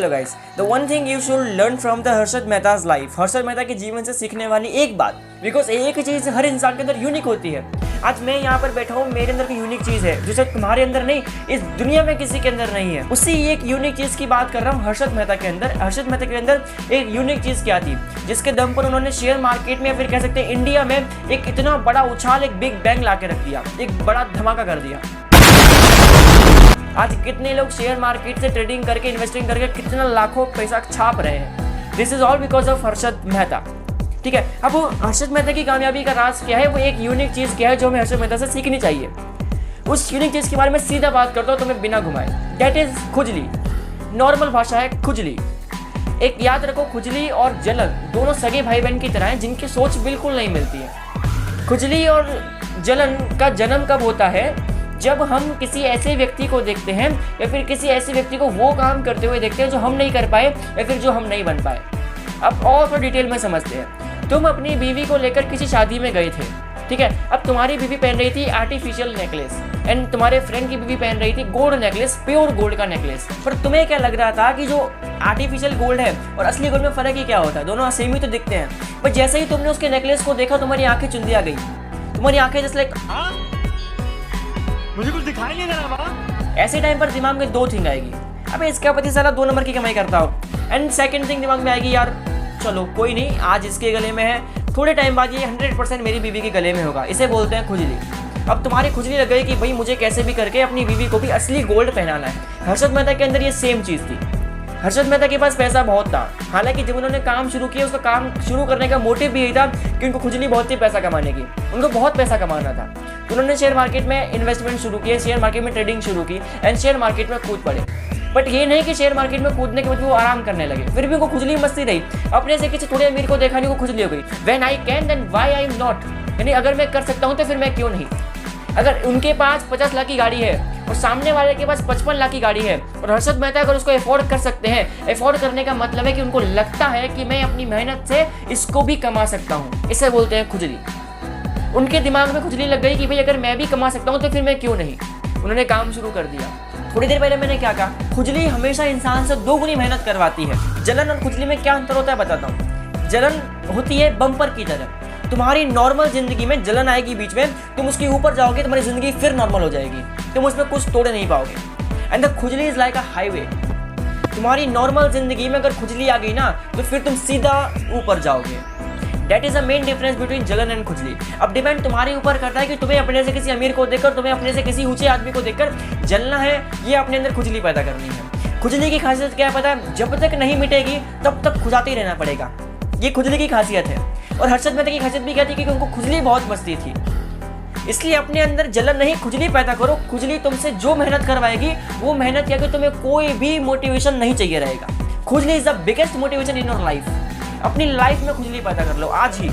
Hello guys, the one thing you should learn from the Harshad Mehta's life. Harshad Mehta के जीवन से सीखने वाली एक बात, बिकॉज एक ही चीज़ हर इंसान के अंदर यूनिक होती है। आज मैं यहाँ पर बैठा हूँ, मेरे अंदर की यूनिक चीज़ है जो शायद तुम्हारे अंदर नहीं, इस दुनिया में किसी के अंदर नहीं है। उसी एक यूनिक चीज़ की बात कर रहा हूँ हर्षद मेहता के अंदर। हर्षद मेहता के अंदर एक यूनिक चीज़ क्या थी जिसके दम पर उन्होंने शेयर मार्केट में या फिर कह सकते हैं इंडिया में एक इतना बड़ा उछाल, एक बिग बैंग ला के रख दिया, एक बड़ा धमाका कर दिया। आज कितने लोग शेयर मार्केट से ट्रेडिंग करके, इन्वेस्टिंग करके कितना लाखों पैसा छाप रहे हैं। This is all because of Harshad Mehta. ठीक है, अब वो हर्षद मेहता की कामयाबी का राज क्या है, वो एक यूनिक चीज़ क्या है जो हमें हर्षद मेहता से सीखनी चाहिए। उस यूनिक चीज़ के बारे में सीधा बात करता हूँ तुम्हें बिना घुमाए। दैट इज खुजली। नॉर्मल भाषा है खुजली। एक याद रखो, खुजली और जलन दोनों सगे भाई बहन की तरह हैं जिनकी सोच बिल्कुल नहीं मिलती है। खुजली और जलन का जन्म कब होता है? जब हम किसी ऐसे व्यक्ति को देखते हैं या फिर किसी ऐसे व्यक्ति को वो काम करते हुए देखते हैं जो हम नहीं कर पाए या फिर जो हम नहीं बन पाए। अब और डिटेल में समझते हैं। तुम अपनी बीवी को लेकर किसी शादी में गए थे, ठीक है। अब तुम्हारी बीवी पहन रही थी आर्टिफिशियल नेकलेस एंड तुम्हारे फ्रेंड की बीवी पहन रही थी गोल्ड नेकलेस, प्योर गोल्ड का नेकलेस। पर तुम्हें क्या लग रहा था कि जो आर्टिफिशियल गोल्ड है और असली गोल्ड में फ़र्क ही क्या होता है? दोनों सेम ही तो दिखते हैं। पर जैसे ही तुमने उसके नेकलेस को देखा, तुम्हारी आंखें चुंदिया गई। तुम्हारी आंखें जैसे लाइक मुझे कुछ दिखाई नहीं दे रहा बाबा। ऐसे टाइम पर दिमाग में दो थिंग आएगी, अबे इसका पति साला 2 नंबर की कमाई करता हो। एंड सेकंड थिंग दिमाग में आएगी, यार चलो कोई नहीं, आज इसके गले में है, थोड़े टाइम बाद ये 100% मेरी बीवी के गले में होगा। इसे बोलते हैं खुजली। अब तुम्हारी खुजली लग गई कि भाई मुझे कैसे भी करके अपनी बीवी को भी असली गोल्ड पहनाना है। हर्षद मेहता के अंदर ये सेम चीज़ थी। हर्षद मेहता के पास पैसा बहुत था, हालांकि जब उन्होंने काम शुरू किया उसका काम शुरू करने का मोटिव भी यही था कि उनको खुजली बहुत थी पैसा कमाने की। उनको बहुत पैसा कमाना था। तो उन्होंने शेयर मार्केट में इन्वेस्टमेंट शुरू किया, शेयर मार्केट में ट्रेडिंग शुरू की एंड शेयर मार्केट में कूद पड़े। बट ये नहीं कि शेयर मार्केट में कूदने के बाद वो आराम करने लगे, फिर भी उनको खुजली मस्ती रही। अपने से किसी थोड़े अमीर को देखा नहीं, वो खुजली हो गई। When I can then why I am not, यानी अगर मैं कर सकता हूँ तो फिर मैं क्यों नहीं। अगर उनके पास 50 लाख की गाड़ी है और सामने वाले के पास 55 लाख की गाड़ी है और हर्षद मेहता अगर उसको अफोर्ड कर सकते हैं, अफोर्ड करने का मतलब है कि उनको लगता है कि मैं अपनी मेहनत से इसको भी कमा सकता हूँ। इसे बोलते हैं खुजली। उनके दिमाग में खुजली लग गई कि भाई अगर मैं भी कमा सकता हूँ तो फिर मैं क्यों नहीं। उन्होंने काम शुरू कर दिया। थोड़ी देर पहले मैंने क्या कहा, खुजली हमेशा इंसान से 2 गुनी मेहनत करवाती है। जलन और खुजली में क्या अंतर होता है बताता हूँ। जलन होती है बम्पर की तरह। तुम्हारी नॉर्मल जिंदगी में जलन आएगी बीच में, तुम उसके ऊपर जाओगे, तुम्हारी जिंदगी फिर नॉर्मल हो जाएगी, तुम उसमें कुछ तोड़ नहीं पाओगे। एंड द खुजली इज लाइक अ हाईवे। तुम्हारी नॉर्मल जिंदगी में अगर खुजली आ गई ना तो फिर तुम सीधा ऊपर जाओगे। That is the main difference between जलन एंड खुजली। अब डिपेंड तुम्हारे ऊपर करता है कि तुम्हें अपने से किसी अमीर को देखकर, तुम्हें अपने से किसी ऊंचे आदमी को देखकर जलना है, ये अपने अंदर खुजली पैदा करनी है। खुजली की खासियत क्या है पता है? जब तक नहीं मिटेगी तब तक खुजाते ही रहना पड़ेगा। ये खुजली की खासियत है। और हर्षद मेहता की खासियत भी क्या थी? क्योंकि उनको खुजली बहुत मस्ती थी। इसलिए अपने अंदर जलन नहीं, खुजली पैदा करो। खुजली तुमसे जो मेहनत करवाएगी वो मेहनत किया कि तुम्हें कोई भी मोटिवेशन नहीं चाहिए रहेगा। खुजली is the biggest motivation in your life. अपनी लाइफ में खुजली पैदा कर लो आज ही।